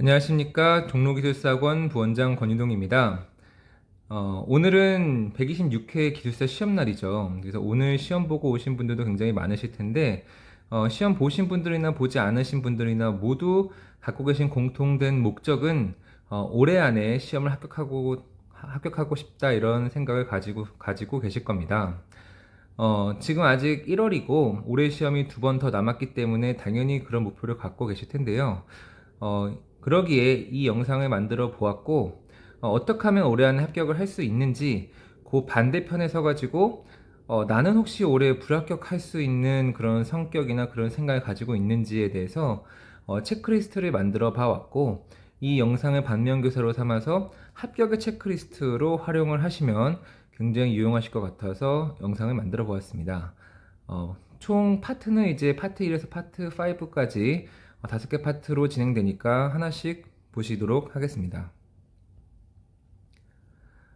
안녕하십니까. 종로기술사학원 부원장 권유동입니다. 오늘은 126회 기술사 시험날이죠. 그래서 오늘 시험 보고 오신 분들도 굉장히 많으실 텐데, 시험 보신 분들이나 보지 않으신 분들이나 모두 갖고 계신 공통된 목적은, 올해 안에 시험을 합격하고 싶다 이런 생각을 가지고 계실 겁니다. 지금 아직 1월이고 올해 시험이 두 번 더 남았기 때문에 당연히 그런 목표를 갖고 계실 텐데요. 그러기에 이 영상을 만들어 보았고, 어떻게 하면 올해 안에 합격을 할 수 있는지, 그 반대편에 서가지고, 나는 혹시 올해 불합격할 수 있는 그런 성격이나 그런 생각을 가지고 있는지에 대해서 체크리스트를 만들어 봐왔고, 이 영상을 반면교사로 삼아서 합격의 체크리스트로 활용을 하시면 굉장히 유용하실 것 같아서 영상을 만들어 보았습니다. 총 파트는 이제 파트 1에서 파트 5까지 5개 파트로 진행되니까 하나씩 보시도록 하겠습니다.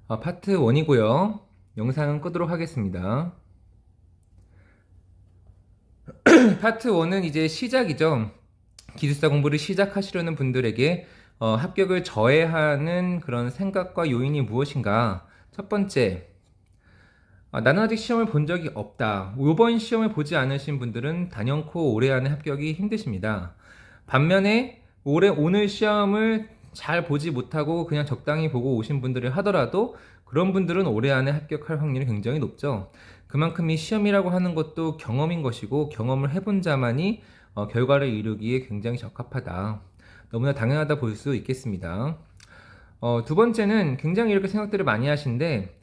파트 1이고요. 영상은 끄도록 하겠습니다. 파트 1은 이제 시작이죠. 기술사 공부를 시작하시려는 분들에게 합격을 저해하는 그런 생각과 요인이 무엇인가? 첫 번째, 나는 아직 시험을 본 적이 없다. 이번 시험을 보지 않으신 분들은 단연코 올해 안에 합격이 힘드십니다. 반면에 오늘 시험을 잘 보지 못하고 그냥 적당히 보고 오신 분들이 하더라도 그런 분들은 올해 안에 합격할 확률이 굉장히 높죠. 그만큼 이 시험이라고 하는 것도 경험인 것이고 경험을 해본 자만이 결과를 이루기에 굉장히 적합하다. 너무나 당연하다 볼 수 있겠습니다. 두 번째는 굉장히 이렇게 생각들을 많이 하시는데,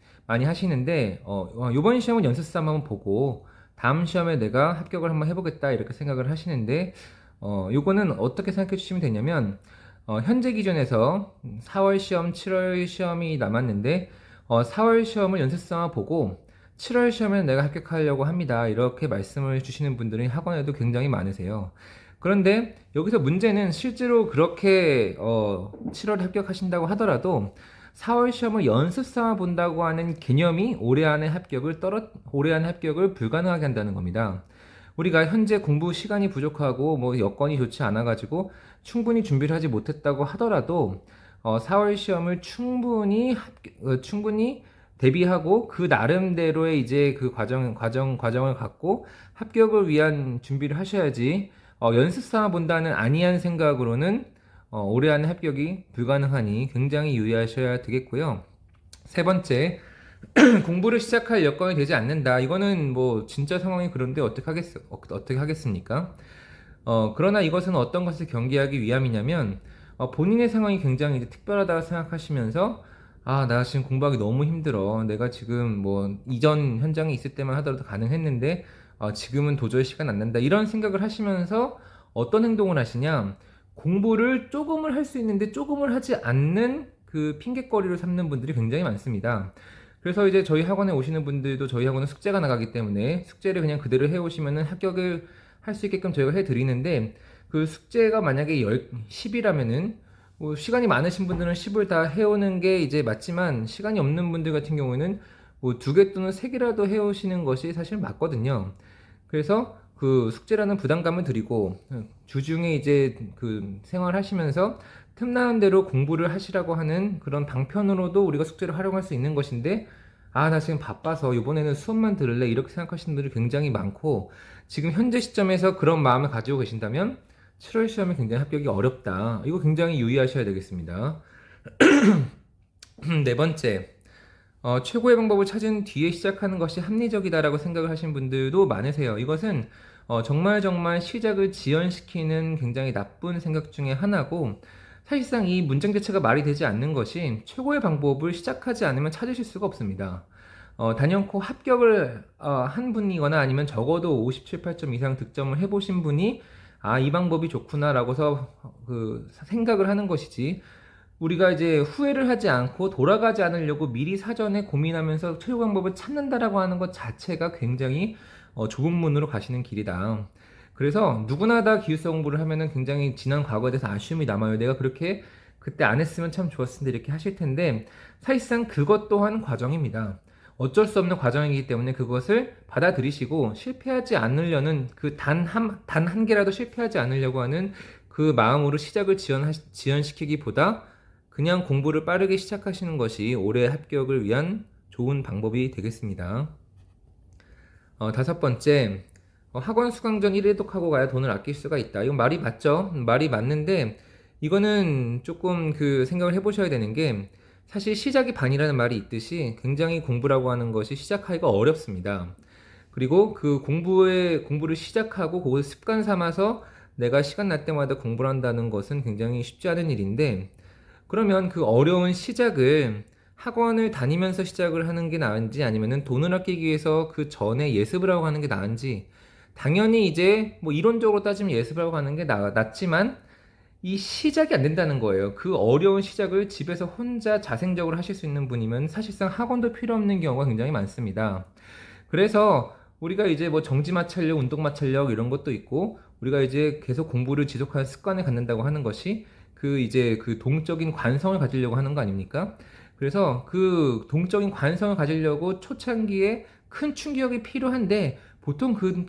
이번 시험은 연습삼 한번 보고, 다음 시험에 내가 합격을 한번 해보겠다, 이렇게 생각을 하시는데, 요거는 어떻게 생각해 주시면 되냐면, 현재 기준에서 4월 시험, 7월 시험이 남았는데, 4월 시험을 연습삼아 보고, 7월 시험에 내가 합격하려고 합니다. 이렇게 말씀을 주시는 분들이 학원에도 굉장히 많으세요. 그런데 여기서 문제는 실제로 그렇게 7월에 합격하신다고 하더라도 4월 시험을 연습 삼아 본다고 하는 개념이 올해 안에 합격을 불가능하게 한다는 겁니다. 우리가 현재 공부 시간이 부족하고 뭐 여건이 좋지 않아 가지고 충분히 준비를 하지 못했다고 하더라도 4월 시험을 충분히 대비하고 그 나름대로의 이제 그 과정을 갖고 합격을 위한 준비를 하셔야지 연습 삼아 본다는 아니한 생각으로는 올해 안에 합격이 불가능하니 굉장히 유의하셔야 되겠고요. 세 번째, 공부를 시작할 여건이 되지 않는다. 이거는 뭐 진짜 상황이 그런데 어떻게 하겠습니까? 그러나 이것은 어떤 것을 경계하기 위함이냐면 본인의 상황이 굉장히 이제 특별하다고 생각하시면서 나 지금 공부하기 너무 힘들어. 내가 지금 뭐 이전 현장에 있을 때만 하더라도 가능했는데 지금은 도저히 시간 안 난다. 이런 생각을 하시면서 어떤 행동을 하시냐? 공부를 조금을 할 수 있는데 조금을 하지 않는 그 핑곗거리를 삼는 분들이 굉장히 많습니다. 그래서 이제 저희 학원에 오시는 분들도 저희 학원은 숙제가 나가기 때문에 숙제를 그냥 그대로 해오시면은 합격을 할 수 있게끔 저희가 해드리는데 그 숙제가 만약에 10이라면은 뭐 시간이 많으신 분들은 10을 다 해오는 게 이제 맞지만 시간이 없는 분들 같은 경우에는 뭐 2개 또는 3개라도 해오시는 것이 사실 맞거든요. 그래서 그 숙제라는 부담감을 드리고 주중에 이제 그 생활하시면서 틈나는 대로 공부를 하시라고 하는 그런 방편으로도 우리가 숙제를 활용할 수 있는 것인데 나 지금 바빠서 이번에는 수업만 들을래 이렇게 생각하시는 분들이 굉장히 많고 지금 현재 시점에서 그런 마음을 가지고 계신다면 7월 시험이 굉장히 합격이 어렵다. 이거 굉장히 유의하셔야 되겠습니다. 네 번째, 최고의 방법을 찾은 뒤에 시작하는 것이 합리적이다라고 생각을 하신 분들도 많으세요. 이것은 정말 시작을 지연시키는 굉장히 나쁜 생각 중에 하나고 사실상 이 문장 자체가 말이 되지 않는 것이 최고의 방법을 시작하지 않으면 찾으실 수가 없습니다. 단연코 합격을 한 분이거나 아니면 적어도 57, 8점 이상 득점을 해보신 분이 이 방법이 좋구나라고서 그 생각을 하는 것이지 우리가 이제 후회를 하지 않고 돌아가지 않으려고 미리 사전에 고민하면서 최고 방법을 찾는다라고 하는 것 자체가 굉장히 좁은 문으로 가시는 길이다. 그래서 누구나 다 기술사 공부를 하면은 굉장히 지난 과거에 대해서 아쉬움이 남아요. 내가 그렇게 그때 안 했으면 참 좋았을 텐데 이렇게 하실 텐데 사실상 그것 또한 과정입니다. 어쩔 수 없는 과정이기 때문에 그것을 받아들이시고 실패하지 않으려는 그 단 한 개라도 실패하지 않으려고 하는 그 마음으로 시작을 지연시키기보다 그냥 공부를 빠르게 시작하시는 것이 올해 합격을 위한 좋은 방법이 되겠습니다. 다섯 번째, 학원 수강전 1회독하고 가야 돈을 아낄 수가 있다. 이건 말이 맞죠? 말이 맞는데 이거는 조금 그 생각을 해보셔야 되는 게 사실 시작이 반이라는 말이 있듯이 굉장히 공부라고 하는 것이 시작하기가 어렵습니다. 그리고 그 공부를 시작하고 그걸 습관 삼아서 내가 시간 날 때마다 공부를 한다는 것은 굉장히 쉽지 않은 일인데 그러면 그 어려운 시작을 학원을 다니면서 시작을 하는 게 나은지 아니면은 돈을 아끼기 위해서 그 전에 예습을 하고 하는 게 나은지 당연히 이제 뭐 이론적으로 따지면 예습을 하고 하는 게 낫지만 이 시작이 안 된다는 거예요. 그 어려운 시작을 집에서 혼자 자생적으로 하실 수 있는 분이면 사실상 학원도 필요 없는 경우가 굉장히 많습니다. 그래서 우리가 이제 뭐 정지 마찰력, 운동 마찰력 이런 것도 있고 우리가 이제 계속 공부를 지속하는 습관을 갖는다고 하는 것이 그 이제 그 동적인 관성을 가지려고 하는 거 아닙니까? 그래서 그 동적인 관성을 가지려고 초창기에 큰 충격이 필요한데 보통 그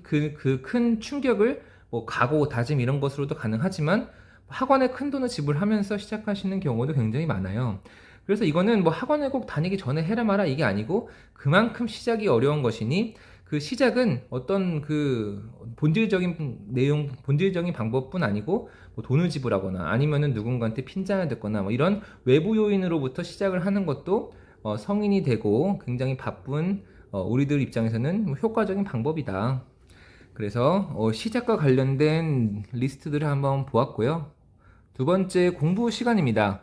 큰 충격을 뭐 각오, 다짐 이런 것으로도 가능하지만 학원에 큰 돈을 지불하면서 시작하시는 경우도 굉장히 많아요. 그래서 이거는 뭐 학원을 꼭 다니기 전에 해라 마라 이게 아니고 그만큼 시작이 어려운 것이니 그 시작은 어떤 그 본질적인 내용, 본질적인 방법뿐 아니고 뭐 돈을 지불하거나 아니면은 누군가한테 핀잔을 듣거나 뭐 이런 외부 요인으로부터 시작을 하는 것도 성인이 되고 굉장히 바쁜 우리들 입장에서는 뭐 효과적인 방법이다. 그래서 시작과 관련된 리스트들을 한번 보았고요. 두 번째 공부 시간입니다.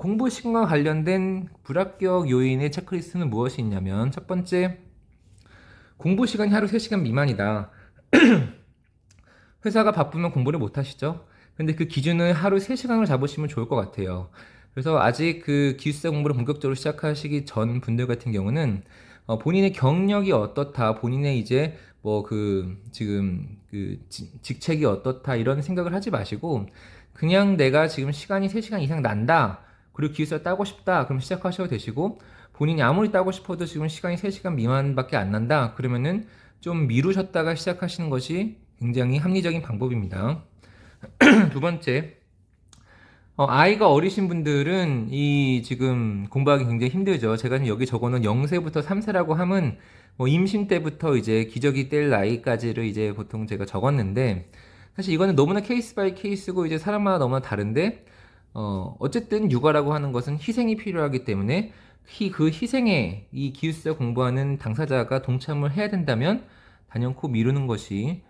공부 시간과 관련된 불합격 요인의 체크리스트는 무엇이 있냐면 첫 번째 공부 시간이 하루 3시간 미만이다. 회사가 바쁘면 공부를 못 하시죠? 근데 그 기준을 하루 3시간을 잡으시면 좋을 것 같아요. 그래서 아직 그 기숙사 공부를 본격적으로 시작하시기 전 분들 같은 경우는 본인의 경력이 어떻다, 본인의 이제 뭐 그 지금 그 직책이 어떻다 이런 생각을 하지 마시고 그냥 내가 지금 시간이 3시간 이상 난다. 그리고 기숙사 따고 싶다. 그럼 시작하셔도 되시고 본인이 아무리 따고 싶어도 지금 시간이 3시간 미만밖에 안 난다. 그러면은 좀 미루셨다가 시작하시는 것이 굉장히 합리적인 방법입니다. 두 번째, 아이가 어리신 분들은 이 지금 공부하기 굉장히 힘들죠. 제가 지금 여기 적어놓은 0세부터 3세라고 하면 뭐 임신 때부터 이제 기저귀 뗄 나이까지를 이제 보통 제가 적었는데 사실 이거는 너무나 케이스 바이 케이스고 이제 사람마다 너무나 다른데 어쨌든 육아라고 하는 것은 희생이 필요하기 때문에 그 희생에 이 기숙사 공부하는 당사자가 동참을 해야 된다면 단연코 미루는 것이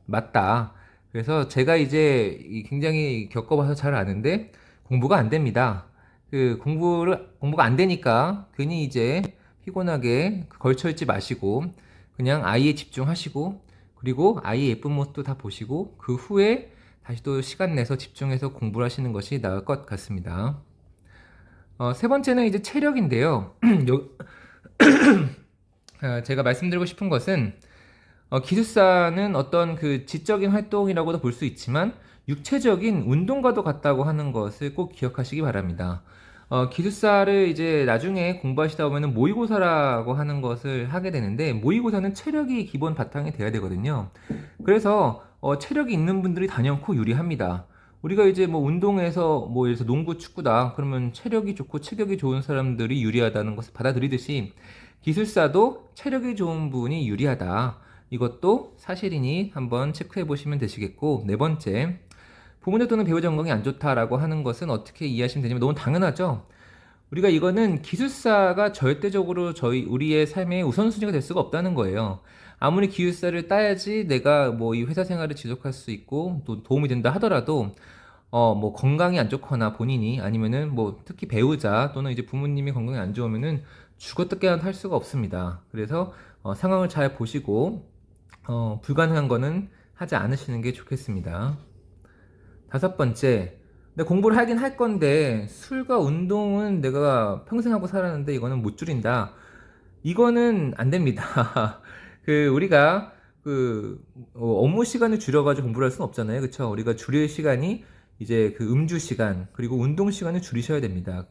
맞다. 그래서 제가 이제 굉장히 겪어봐서 잘 아는데 공부가 안 됩니다. 그 공부가 안 되니까 괜히 이제 피곤하게 걸쳐있지 마시고 그냥 아이에 집중하시고 그리고 아이의 예쁜 모습도 다 보시고 그 후에 다시 또 시간 내서 집중해서 공부를 하시는 것이 나을 것 같습니다. 세 번째는 이제 체력인데요. 제가 말씀드리고 싶은 것은 기숙사는 어떤 그 지적인 활동이라고도 볼 수 있지만 육체적인 운동과도 같다고 하는 것을 꼭 기억하시기 바랍니다. 기숙사를 이제 나중에 공부하시다 보면 모의고사라고 하는 것을 하게 되는데 모의고사는 체력이 기본 바탕이 돼야 되거든요. 그래서 체력이 있는 분들이 단연코 유리합니다. 우리가 이제 뭐 운동에서 뭐 예를 들어서 농구, 축구다 그러면 체력이 좋고 체격이 좋은 사람들이 유리하다는 것을 받아들이듯이 기술사도 체력이 좋은 분이 유리하다. 이것도 사실이니 한번 체크해 보시면 되시겠고 네 번째 부모님 또는 배우자 건강이 안 좋다라고 하는 것은 어떻게 이해하시면 되냐면 너무 당연하죠. 우리가 이거는 기술사가 절대적으로 우리의 삶의 우선순위가 될 수가 없다는 거예요. 아무리 기술사를 따야지 내가 뭐 이 회사 생활을 지속할 수 있고 또 도움이 된다 하더라도 뭐 건강이 안 좋거나 본인이 아니면은 뭐 특히 배우자 또는 이제 부모님이 건강이 안 좋으면은 죽었다 깨어났다 할 수가 없습니다. 그래서 상황을 잘 보시고 불가능한 거는 하지 않으시는 게 좋겠습니다. 다섯 번째, 내가 공부를 하긴 할 건데 술과 운동은 내가 평생 하고 살았는데 이거는 못 줄인다. 이거는 안 됩니다. 우리가 업무 시간을 줄여가지고 공부를 할 수는 없잖아요. 그쵸? 우리가 줄일 시간이 이제 그 음주 시간, 그리고 운동 시간을 줄이셔야 됩니다.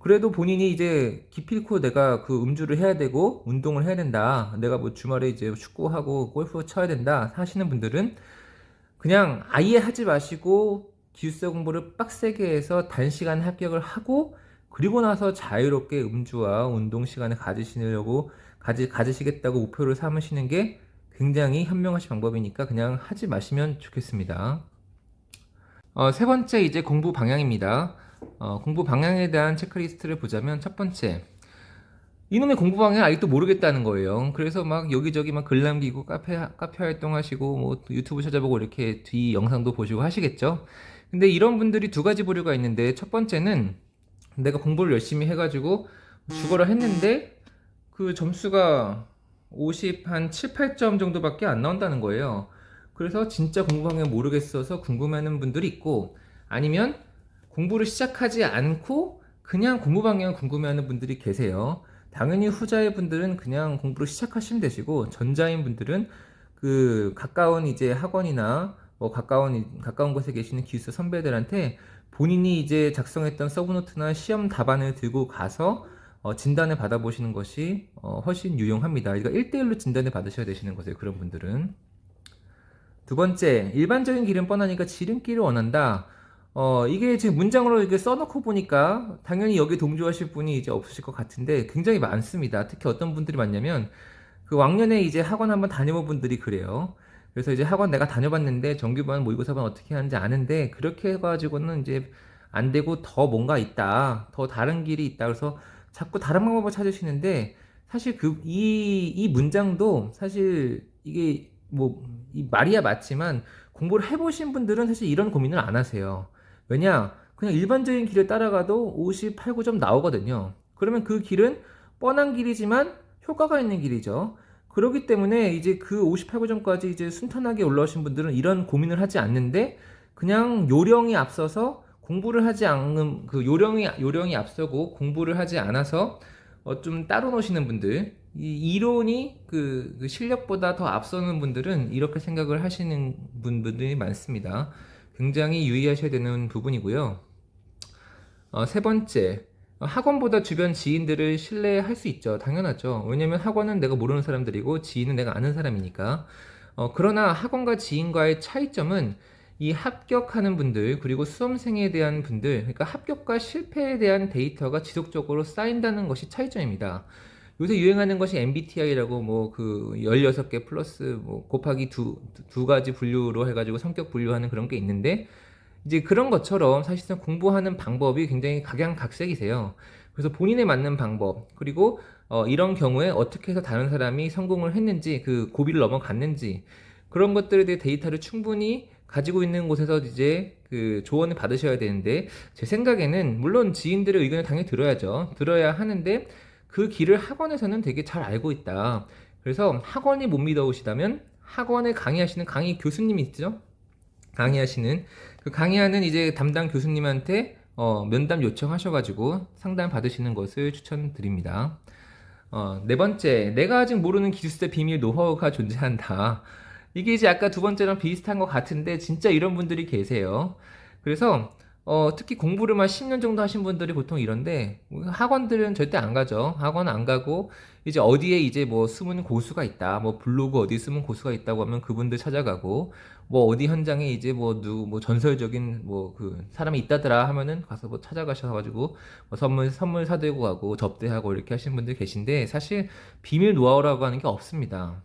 그래도 본인이 이제 기필코 내가 그 음주를 해야 되고 운동을 해야 된다. 내가 뭐 주말에 이제 축구하고 골프 쳐야 된다 하시는 분들은 그냥 아예 하지 마시고 기숙사 공부를 빡세게 해서 단시간 합격을 하고 그리고 나서 자유롭게 음주와 운동 시간을 가지시겠다고 목표를 삼으시는 게 굉장히 현명하신 방법이니까 그냥 하지 마시면 좋겠습니다. 세 번째 이제 공부 방향입니다. 공부 방향에 대한 체크리스트를 보자면 첫 번째, 이놈의 공부 방향 아직도 모르겠다는 거예요. 그래서 막 여기저기 막 글 남기고 카페 활동하시고 뭐 유튜브 찾아보고 이렇게 뒤 영상도 보시고 하시겠죠. 근데 이런 분들이 두 가지 부류가 있는데 첫 번째는 내가 공부를 열심히 해가지고 죽어라 했는데 그 점수가 50, 한 7, 8점 정도밖에 안 나온다는 거예요. 그래서 진짜 공부 방향 모르겠어서 궁금해하는 분들이 있고 아니면 공부를 시작하지 않고 그냥 공부 방향 궁금해하는 분들이 계세요. 당연히 후자의 분들은 그냥 공부를 시작하시면 되시고 전자인 분들은 그 가까운 이제 학원이나 뭐 가까운 곳에 계시는 기숙사 선배들한테 본인이 이제 작성했던 서브노트나 시험 답안을 들고 가서 진단을 받아보시는 것이 훨씬 유용합니다. 그러니까 1대1로 진단을 받으셔야 되시는 거세요. 그런 분들은. 두 번째, 일반적인 길은 뻔하니까 지름길을 원한다. 이게 지금 문장으로 이렇게 써놓고 보니까 당연히 여기 동조하실 분이 이제 없으실 것 같은데 굉장히 많습니다. 특히 어떤 분들이 많냐면 그 왕년에 이제 학원 한번 다녀본 분들이 그래요. 그래서 이제 학원 내가 다녀봤는데 정규반 모의고사반 어떻게 하는지 아는데 그렇게 해가지고는 이제 안 되고 더 뭔가 있다. 더 다른 길이 있다. 그래서 자꾸 다른 방법을 찾으시는데 사실 이 문장도 사실 이게 뭐 이 말이야 맞지만 공부를 해보신 분들은 사실 이런 고민을 안 하세요. 왜냐? 그냥 일반적인 길을 따라가도 58, 9점 나오거든요. 그러면 그 길은 뻔한 길이지만 효과가 있는 길이죠. 그렇기 때문에 이제 그 58, 9점까지 이제 순탄하게 올라오신 분들은 이런 고민을 하지 않는데 그냥 요령이 앞서서 공부를 하지 않는 그 요령이 앞서고 공부를 하지 않아서 좀 따로 노시는 분들 이 이론이 그 실력보다 더 앞서는 분들은 이렇게 생각을 하시는 분들이 많습니다. 굉장히 유의하셔야 되는 부분이고요. 세 번째, 학원보다 주변 지인들을 신뢰할 수 있죠. 당연하죠. 왜냐면 학원은 내가 모르는 사람들이고 지인은 내가 아는 사람이니까. 그러나 학원과 지인과의 차이점은 이 합격하는 분들 그리고 수험생에 대한 분들, 그러니까 합격과 실패에 대한 데이터가 지속적으로 쌓인다는 것이 차이점입니다. 요새 유행하는 것이 MBTI라고 뭐 그 16개 플러스 뭐 곱하기 두 가지 분류로 해가지고 성격 분류하는 그런 게 있는데 이제 그런 것처럼 사실상 공부하는 방법이 굉장히 각양각색이세요. 그래서 본인에 맞는 방법, 그리고 이런 경우에 어떻게 해서 다른 사람이 성공을 했는지, 그 고비를 넘어갔는지, 그런 것들에 대해 데이터를 충분히 가지고 있는 곳에서 이제 그 조언을 받으셔야 되는데, 제 생각에는, 물론 지인들의 의견을 당연히 들어야죠. 들어야 하는데, 그 길을 학원에서는 되게 잘 알고 있다. 그래서 학원이 못 믿어오시다면, 학원에 강의하시는 강의 교수님이 있죠? 강의하시는 그 강의하는 이제 담당 교수님한테 면담 요청하셔가지고 상담 받으시는 것을 추천드립니다. 네 번째, 내가 아직 모르는 기술세 비밀 노하우가 존재한다. 이게 이제 아까 두 번째랑 비슷한 것 같은데 진짜 이런 분들이 계세요. 그래서 특히 공부를 만 10년 정도 하신 분들이 보통 이런데 학원들은 절대 안 가죠. 학원 안 가고 이제 어디에 이제 뭐 숨은 고수가 있다. 뭐 블로그 어디 숨은 고수가 있다고 하면 그분들 찾아가고 뭐 어디 현장에 이제 뭐 전설적인 뭐 그 사람이 있다더라 하면은 가서 뭐 찾아가셔 가지고 뭐 선물 사들고 가고 접대하고 이렇게 하시는 분들 계신데 사실 비밀 노하우라고 하는 게 없습니다.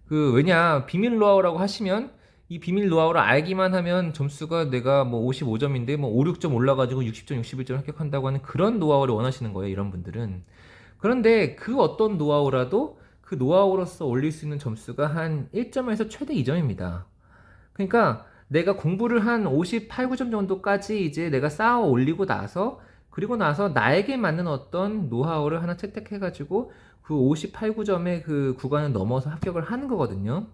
왜냐 비밀 노하우라고 하시면 이 비밀 노하우를 알기만 하면 점수가 내가 뭐 55점인데 뭐 5, 6점 올라가지고 60점, 61점 합격한다고 하는 그런 노하우를 원하시는 거예요, 이런 분들은. 그런데 그 어떤 노하우라도 그 노하우로서 올릴 수 있는 점수가 한 1점에서 최대 2점입니다. 그러니까 내가 공부를 한 58, 9점 정도까지 이제 내가 쌓아 올리고 나서 그리고 나서 나에게 맞는 어떤 노하우를 하나 채택해가지고 그 58, 9점의 그 구간을 넘어서 합격을 하는 거거든요.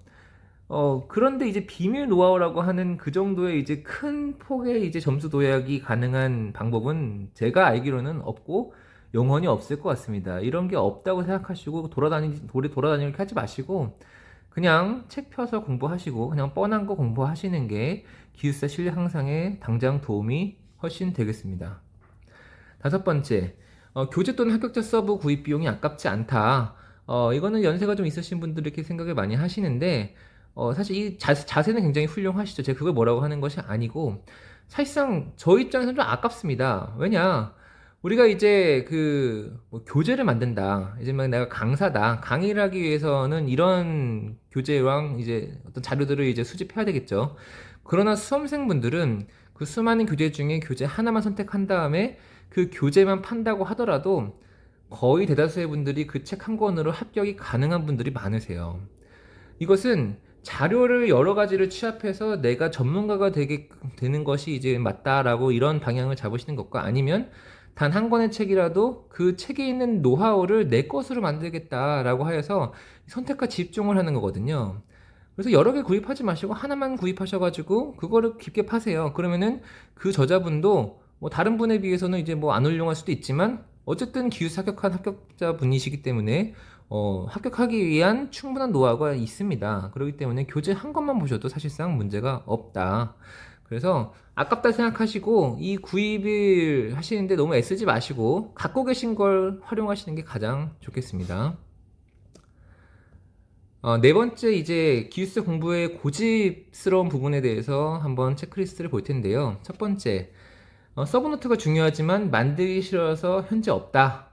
그런데 이제 비밀 노하우라고 하는 그 정도의 이제 큰 폭의 이제 점수 도약이 가능한 방법은 제가 알기로는 없고 영원히 없을 것 같습니다. 이런 게 없다고 생각하시고 돌아다니게 하지 마시고 그냥 책 펴서 공부하시고 그냥 뻔한 거 공부하시는 게 기숙사 실력 향상에 당장 도움이 훨씬 되겠습니다. 다섯 번째, 교재 또는 합격자 서브 구입 비용이 아깝지 않다. 이거는 연세가 좀 있으신 분들이 이렇게 생각을 많이 하시는데 사실 이 자세는 굉장히 훌륭하시죠. 제가 그걸 뭐라고 하는 것이 아니고, 사실상 저 입장에서는 좀 아깝습니다. 왜냐, 우리가 이제 뭐 교재를 만든다. 이제 막 내가 강사다. 강의를 하기 위해서는 이런 교재랑 이제 어떤 자료들을 이제 수집해야 되겠죠. 그러나 수험생분들은 그 수많은 교재 중에 교재 하나만 선택한 다음에 그 교재만 판다고 하더라도 거의 대다수의 분들이 그 책 한 권으로 합격이 가능한 분들이 많으세요. 이것은 자료를 여러 가지를 취합해서 내가 전문가가 되는 것이 이제 맞다라고 이런 방향을 잡으시는 것과, 아니면 단 한 권의 책이라도 그 책에 있는 노하우를 내 것으로 만들겠다라고 하여서 선택과 집중을 하는 거거든요. 그래서 여러 개 구입하지 마시고 하나만 구입하셔가지고 그거를 깊게 파세요. 그러면은 그 저자분도 뭐 다른 분에 비해서는 이제 뭐 안 훌륭할 수도 있지만 어쨌든 기숙사 합격한 합격자 분이시기 때문에 합격하기 위한 충분한 노하우가 있습니다. 그렇기 때문에 교재 한 권만 보셔도 사실상 문제가 없다. 그래서 아깝다 생각하시고 이 구입을 하시는데 너무 애쓰지 마시고 갖고 계신 걸 활용하시는 게 가장 좋겠습니다. 네 번째, 이제 기술사 공부의 고집스러운 부분에 대해서 한번 체크리스트를 볼 텐데요. 첫 번째, 서브노트가 중요하지만 만들기 싫어서 현재 없다.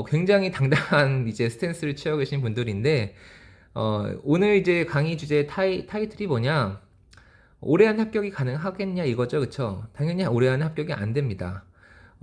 굉장히 당당한 이제 스탠스를 취하고 계신 분들인데, 오늘 이제 강의 주제 타이틀이 뭐냐? 올해 안에 합격이 가능하겠냐 이거죠, 그쵸? 당연히 올해 안에 합격이 안 됩니다.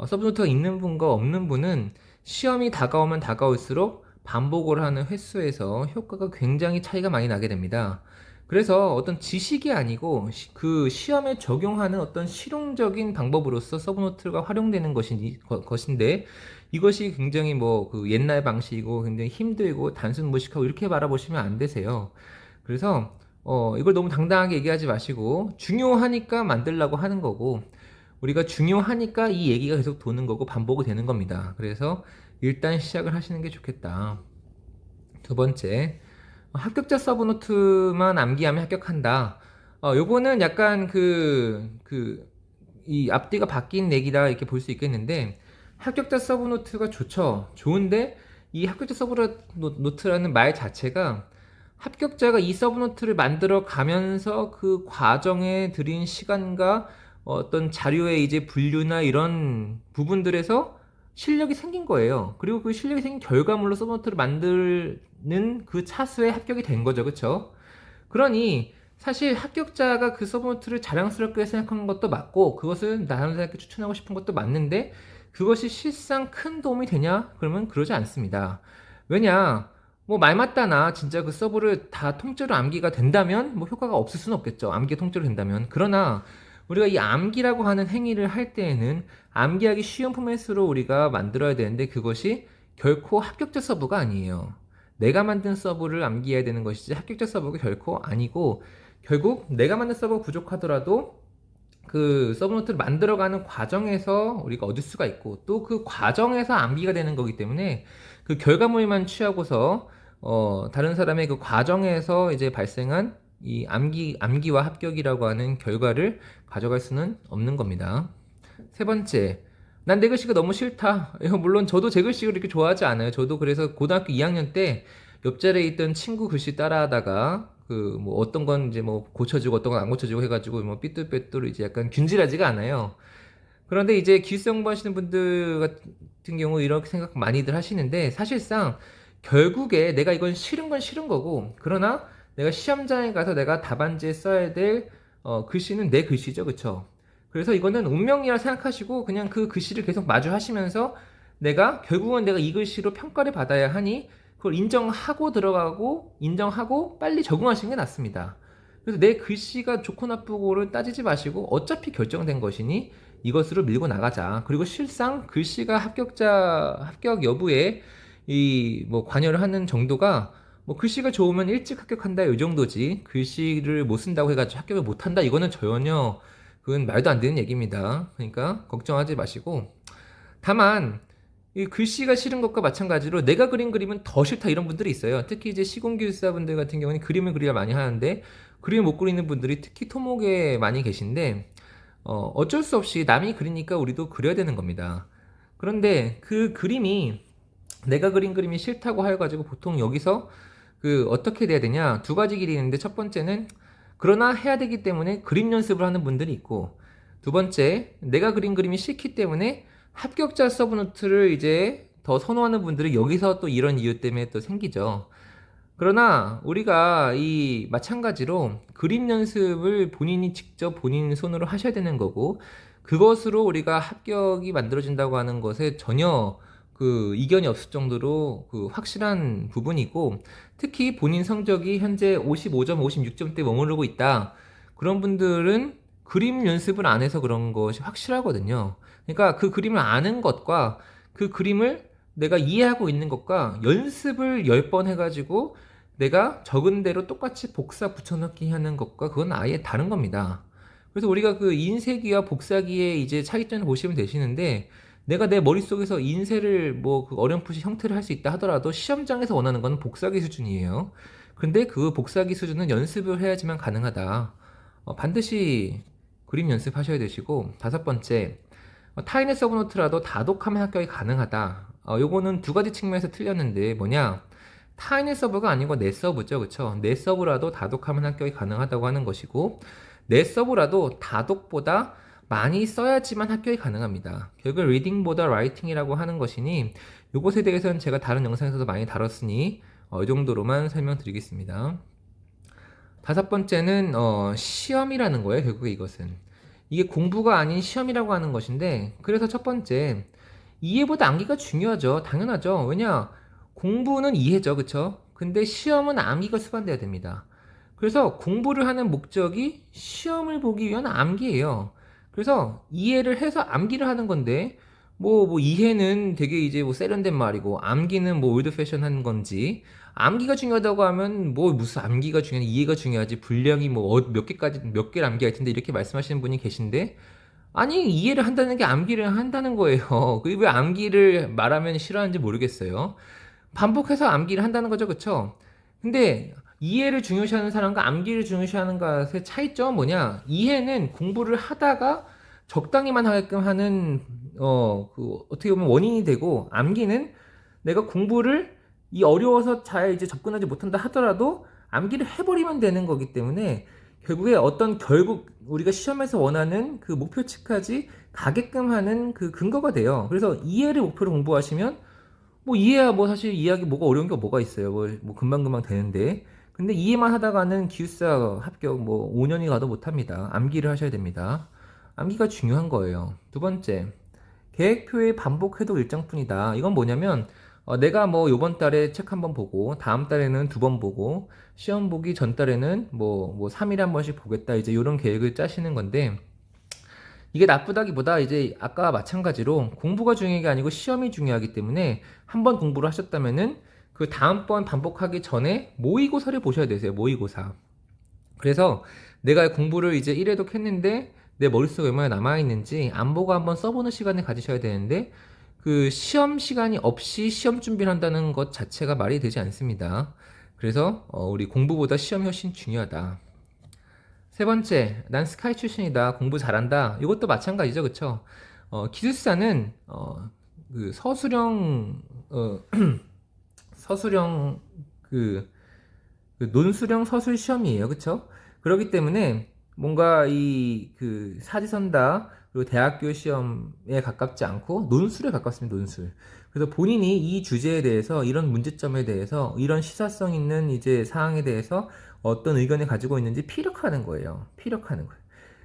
서브노트가 있는 분과 없는 분은 시험이 다가오면 다가올수록 반복을 하는 횟수에서 효과가 굉장히 차이가 많이 나게 됩니다. 그래서 어떤 지식이 아니고 그 시험에 적용하는 어떤 실용적인 방법으로서 서브노트가 활용되는 것인데, 이것이 굉장히 뭐 그 옛날 방식이고 굉장히 힘들고 단순 무식하고 이렇게 바라보시면 안 되세요. 그래서 이걸 너무 당당하게 얘기하지 마시고, 중요하니까 만들려고 하는 거고, 우리가 중요하니까 이 얘기가 계속 도는 거고 반복이 되는 겁니다. 그래서 일단 시작을 하시는 게 좋겠다. 두 번째, 합격자 서브노트만 암기하면 합격한다. 요거는 약간 이 앞뒤가 바뀐 얘기다 이렇게 볼 수 있겠는데, 합격자 서브노트가 좋죠. 좋은데, 이 합격자 서브노트라는 말 자체가 합격자가 이 서브노트를 만들어 가면서 그 과정에 들인 시간과 어떤 자료의 이제 분류나 이런 부분들에서 실력이 생긴 거예요. 그리고 그 실력이 생긴 결과물로 서브노트를 만드는 그 차수에 합격이 된 거죠. 그쵸? 그러니 사실 합격자가 그 서브노트를 자랑스럽게 생각하는 것도 맞고, 그것을 다른 사람에게 추천하고 싶은 것도 맞는데, 그것이 실상 큰 도움이 되냐? 그러면 그러지 않습니다. 왜냐? 뭐 말 맞다나 진짜 그 서브를 다 통째로 암기가 된다면 뭐 효과가 없을 수는 없겠죠. 암기가 통째로 된다면. 그러나 우리가 이 암기라고 하는 행위를 할 때에는 암기하기 쉬운 포맷으로 우리가 만들어야 되는데, 그것이 결코 합격자 서브가 아니에요. 내가 만든 서브를 암기해야 되는 것이지 합격자 서브가 결코 아니고, 결국 내가 만든 서브가 부족하더라도 그 서브노트를 만들어가는 과정에서 우리가 얻을 수가 있고, 또 그 과정에서 암기가 되는 거기 때문에 그 결과물만 취하고서 다른 사람의 그 과정에서 이제 발생한 이 암기와 합격이라고 하는 결과를 가져갈 수는 없는 겁니다. 세 번째, 난 내 글씨가 너무 싫다. 물론 저도 제 글씨를 이렇게 좋아하지 않아요. 저도 그래서 고등학교 2학년 때 옆자리에 있던 친구 글씨 따라하다가 그 뭐 어떤 건 이제 뭐 고쳐주고 어떤 건 안 고쳐주고 해가지고 뭐 삐뚤빼뚤 이제 약간 균질하지가 않아요. 그런데 이제 기술사 공부하시는 분들 같은 경우 이렇게 생각 많이들 하시는데, 사실상 결국에 내가 이건 싫은 건 싫은 거고, 그러나 내가 시험장에 가서 내가 답안지에 써야 될 글씨는 내 글씨죠, 그쵸? 그래서 이거는 운명이라 생각하시고 그냥 그 글씨를 계속 마주하시면서 결국은 내가 이 글씨로 평가를 받아야 하니 그걸 인정하고 들어가고 인정하고 빨리 적응하시는 게 낫습니다. 그래서 내 글씨가 좋고 나쁘고를 따지지 마시고 어차피 결정된 것이니 이것으로 밀고 나가자. 그리고 실상 글씨가 합격 여부에 이 뭐 관여를 하는 정도가, 뭐 글씨가 좋으면 일찍 합격한다 이 정도지, 글씨를 못 쓴다고 해가지고 합격을 못 한다 이거는 전혀, 그건 말도 안 되는 얘기입니다. 그러니까 걱정하지 마시고, 다만 이 글씨가 싫은 것과 마찬가지로 내가 그린 그림은 더 싫다 이런 분들이 있어요. 특히 이제 시공기술사분들 같은 경우는 그림을 그리려 많이 하는데 그림을 못 그리는 분들이 특히 토목에 많이 계신데, 어쩔 수 없이 남이 그리니까 우리도 그려야 되는 겁니다. 그런데 그 그림이 내가 그린 그림이 싫다고 해가지고 보통 여기서 그 어떻게 돼야 되냐? 두 가지 길이 있는데 첫 번째는 그러나 해야 되기 때문에 그림 연습을 하는 분들이 있고 두 번째 내가 그린 그림이 싫기 때문에 합격자 서브노트를 이제 더 선호하는 분들이 여기서 또 이런 이유 때문에 또 생기죠. 그러나 우리가 이 마찬가지로 그림 연습을 본인이 직접 본인 손으로 하셔야 되는 거고 그것으로 우리가 합격이 만들어진다고 하는 것에 전혀 그 이견이 없을 정도로 그 확실한 부분이고 특히 본인 성적이 현재 55점, 56점대 머무르고 있다. 그런 분들은 그림 연습을 안 해서 그런 것이 확실하거든요. 그러니까 그 그림을 아는 것과 그 그림을 내가 이해하고 있는 것과 연습을 10번 해가지고 내가 적은 대로 똑같이 복사 붙여넣기 하는 것과 그건 아예 다른 겁니다. 그래서 우리가 그 인쇄기와 복사기의 이제 차이점을 보시면 되시는데 내가 내 머릿속에서 인쇄를 뭐 그 어렴풋이 형태를 할 수 있다 하더라도 시험장에서 원하는 건 복사기 수준이에요. 근데 그 복사기 수준은 연습을 해야지만 가능하다. 반드시 그림 연습하셔야 되시고 다섯 번째 타인의 서브노트라도 다독하면 합격이 가능하다. 요거는 두 가지 측면에서 틀렸는데 뭐냐? 타인의 서브가 아니고 내 서브죠, 그쵸? 내 서브라도 다독하면 합격이 가능하다고 하는 것이고 내 서브라도 다독보다 많이 써야지만 합격이 가능합니다. 결국 리딩보다 라이팅이라고 하는 것이니 요것에 대해서는 제가 다른 영상에서도 많이 다뤘으니 이 정도로만 설명드리겠습니다. 다섯 번째는 시험이라는 거예요. 결국에 이것은 이게 공부가 아닌 시험이라고 하는 것인데 그래서 첫 번째 이해보다 암기가 중요하죠. 당연하죠. 왜냐 공부는 이해죠, 그쵸? 근데 시험은 암기가 수반돼야 됩니다. 그래서 공부를 하는 목적이 시험을 보기 위한 암기예요. 그래서 이해를 해서 암기를 하는 건데 뭐 이해는 되게 이제 뭐 세련된 말이고 암기는 뭐 올드 패션 한 건지 암기가 중요하다고 하면 뭐 무슨 암기가 중요해 이해가 중요하지 분량이 뭐 몇 개까지 몇 개를 암기할 텐데 이렇게 말씀하시는 분이 계신데 아니 이해를 한다는 게 암기를 한다는 거예요. 그게 왜 암기를 말하면 싫어하는지 모르겠어요. 반복해서 암기를 한다는 거죠, 그쵸? 근데 이해를 중요시하는 사람과 암기를 중요시하는 것의 차이점은 뭐냐? 이해는 공부를 하다가 적당히만 하게끔 하는 어떻게 보면 원인이 되고 암기는 내가 공부를 이 어려워서 잘 이제 접근하지 못한다 하더라도 암기를 해버리면 되는 거기 때문에 결국에 어떤 결국 우리가 시험에서 원하는 그 목표치까지 가게끔 하는 그 근거가 돼요. 그래서 이해를 목표로 공부하시면 뭐 이해야 뭐 사실 이해하기 뭐가 어려운 게 뭐가 있어요. 뭐 금방금방 되는데. 근데 이해만 하다가는 기숙사 합격 뭐 5년이 가도 못합니다. 암기를 하셔야 됩니다. 암기가 중요한 거예요. 두 번째, 계획표에 반복해도 일정뿐이다. 이건 뭐냐면 내가 뭐 요번 달에 책 한 번 보고 다음 달에는 두 번 보고 시험 보기 전 달에는 뭐 3일에 한 번씩 보겠다. 이제 이런 계획을 짜시는 건데 이게 나쁘다기보다 이제 아까 마찬가지로 공부가 중요한 게 아니고 시험이 중요하기 때문에 한 번 공부를 하셨다면은 그 다음번 반복하기 전에 모의고사를 보셔야 되세요. 모의고사. 그래서 내가 공부를 이제 1회독 했는데 내 머릿속에 얼마나 남아있는지 안 보고 한번 써보는 시간을 가지셔야 되는데 그 시험 시간이 없이 시험 준비를 한다는 것 자체가 말이 되지 않습니다. 그래서 우리 공부보다 시험이 훨씬 중요하다. 세 번째, 난 스카이 출신이다. 공부 잘한다. 이것도 마찬가지죠, 그쵸? 기숙사는 그 서술형 서술형 그 논술형 서술 시험이에요, 그쵸? 그렇기 때문에 뭔가 이 그 사지선다 그리고 대학교 시험에 가깝지 않고 논술에 가깝습니다, 논술. 그래서 본인이 이 주제에 대해서 이런 문제점에 대해서 이런 시사성 있는 이제 사항에 대해서 어떤 의견을 가지고 있는지 피력하는 거예요. 피력하는 거예요.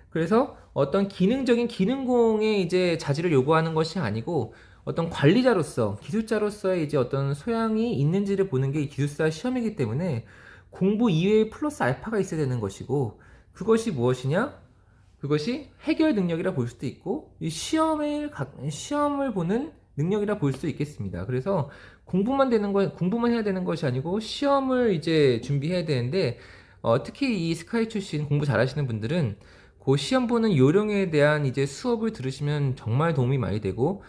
그래서 어떤 기능적인 기능공의 이제 자질을 요구하는 것이 아니고 어떤 관리자로서 기술자로서의 이제 어떤 소양이 있는지를 보는 게 기술사 시험이기 때문에 공부 이외에 플러스 알파가 있어야 되는 것이고 그것이 무엇이냐? 그것이 해결 능력이라 볼 수도 있고 이 시험을 보는 능력이라 볼 수 있겠습니다. 그래서 공부만 해야 되는 것이 아니고 시험을 이제 준비해야 되는데 특히 이 스카이 출신 공부 잘하시는 분들은 그 시험 보는 요령에 대한 이제 수업을 들으시면 정말 도움이 많이 되고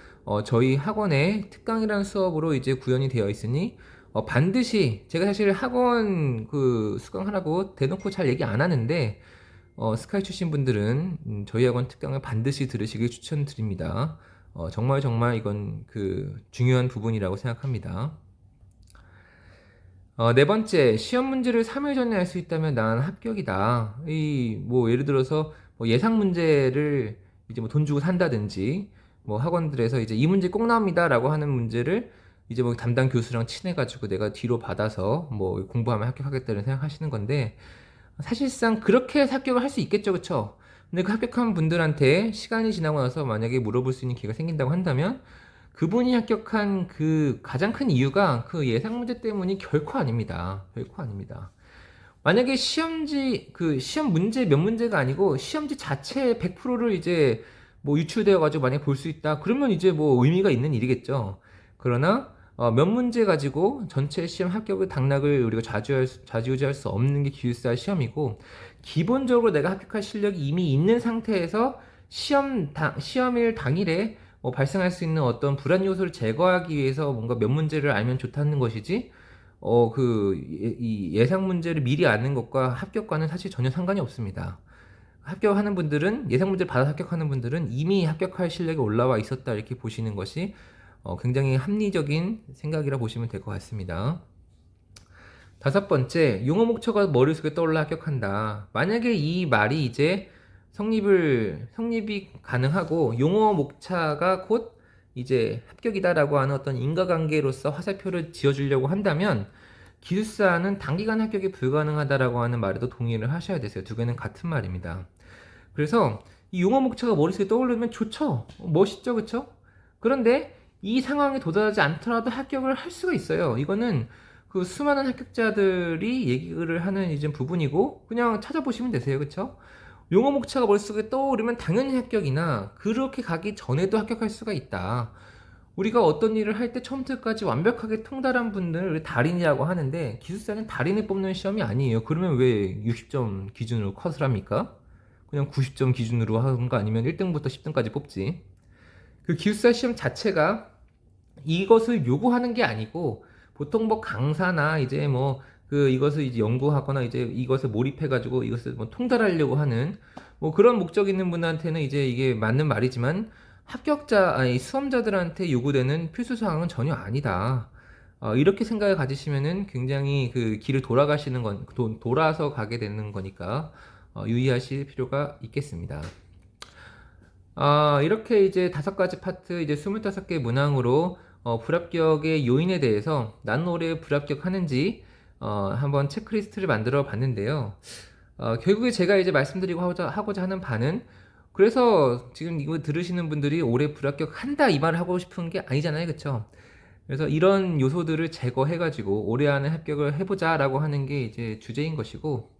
저희 학원에 특강이라는 수업으로 이제 구현이 되어 있으니 반드시 제가 사실 학원 그 수강하라고 대놓고 잘 얘기 안 하는데 스카이 출신 분들은 저희 학원 특강을 반드시 들으시길 추천드립니다. 정말 정말 이건 그 중요한 부분이라고 생각합니다. 네 번째, 시험 문제를 3일 전에 할 수 있다면 난 합격이다. 뭐, 예를 들어서, 뭐 예상 문제를 이제 뭐 돈 주고 산다든지, 뭐 학원들에서 이제 이 문제 꼭 나옵니다라고 하는 문제를 이제 뭐 담당 교수랑 친해가지고 내가 뒤로 받아서 뭐 공부하면 합격하겠다는 생각하시는 건데, 사실상 그렇게 해서 합격을 할 수 있겠죠, 그쵸? 근데 그 합격한 분들한테 시간이 지나고 나서 만약에 물어볼 수 있는 기회가 생긴다고 한다면, 그분이 합격한 그 가장 큰 이유가 그 예상 문제 때문이 결코 아닙니다. 결코 아닙니다. 만약에 시험 문제 몇 문제가 아니고 시험지 자체 100%를 이제 뭐 유출되어 가지고 만약에 볼 수 있다. 그러면 이제 뭐 의미가 있는 일이겠죠. 그러나 몇 문제 가지고 전체 시험 합격을 당락을 우리가 좌지우지할 수 없는 게 기숙사 시험이고, 기본적으로 내가 합격할 실력이 이미 있는 상태에서 시험일 당일에 발생할 수 있는 어떤 불안 요소를 제거하기 위해서 뭔가 몇 문제를 알면 좋다는 것이지, 이 예상 문제를 미리 아는 것과 합격과는 사실 전혀 상관이 없습니다. 합격하는 분들은, 예상 문제를 받아 합격하는 분들은 이미 합격할 실력이 올라와 있었다, 이렇게 보시는 것이 굉장히 합리적인 생각이라 보시면 될 것 같습니다. 다섯 번째, 용어 목차가 머릿속에 떠올라 합격한다. 만약에 이 말이 이제 성립이 가능하고 용어 목차가 곧 이제 합격이다라고 하는 어떤 인과관계로서 화살표를 지어주려고 한다면, 기숙사는 단기간 합격이 불가능하다라고 하는 말에도 동의를 하셔야 되세요. 두 개는 같은 말입니다. 그래서 이 용어 목차가 머릿속에 떠오르면 좋죠. 멋있죠, 그쵸? 그런데 이 상황에 도달하지 않더라도 합격을 할 수가 있어요. 이거는 그 수많은 합격자들이 얘기를 하는 이제 부분이고, 그냥 찾아보시면 되세요. 그쵸? 용어 목차가 머릿속에 떠오르면 당연히 합격이나 그렇게 가기 전에도 합격할 수가 있다. 우리가 어떤 일을 할 때 처음부터 끝까지 완벽하게 통달한 분들을 달인이라고 하는데, 기숙사는 달인을 뽑는 시험이 아니에요. 그러면 왜 60점 기준으로 컷을 합니까? 그냥 90점 기준으로 하는 거 아니면 1등부터 10등까지 뽑지. 그 기숙사 시험 자체가 이것을 요구하는 게 아니고, 보통 뭐 강사나 이제 뭐 이것을 이제 연구하거나 이제 이것을 몰입해가지고 이것을 뭐 통달하려고 하는 뭐 그런 목적 있는 분한테는 이제 이게 맞는 말이지만, 아니 수험자들한테 요구되는 필수 사항은 전혀 아니다. 이렇게 생각을 가지시면은 굉장히 그 길을 돌아서 가게 되는 거니까 유의하실 필요가 있겠습니다. 이렇게 이제 5가지 파트, 이제 25개 문항으로 불합격의 요인에 대해서 난 올해 불합격하는지 한번 체크리스트를 만들어 봤는데요. 결국에 제가 이제 말씀드리고 하고자 하는 바는, 그래서 지금 이거 들으시는 분들이 올해 불합격한다 이 말을 하고 싶은 게 아니잖아요, 그쵸? 그래서 이런 요소들을 제거해가지고 올해 안에 합격을 해보자라고 하는 게 이제 주제인 것이고,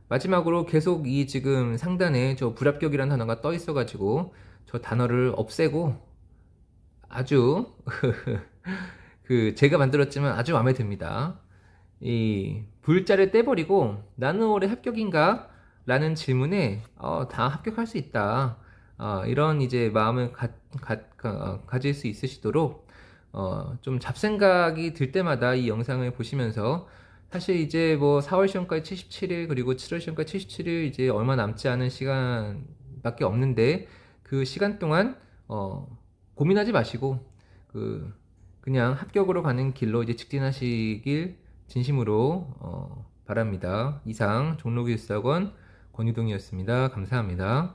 마지막으로 계속 이 지금 상단에 저 불합격이라는 단어가 떠 있어가지고 저 단어를 없애고, 아주 그 제가 만들었지만 아주 마음에 듭니다. 이 불자를 떼버리고 나는 올해 합격인가? 라는 질문에 다 합격할 수 있다. 이런 이제 마음을 가질 수 있으시도록 좀 잡생각이 들 때마다 이 영상을 보시면서, 사실 이제 뭐 4월 시험까지 77일, 그리고 7월 시험까지 77일, 이제 얼마 남지 않은 시간밖에 없는데, 그 시간 동안 고민하지 마시고 그냥 합격으로 가는 길로 이제 직진하시길 진심으로 바랍니다. 이상 종로기술사건 권유동이었습니다. 감사합니다.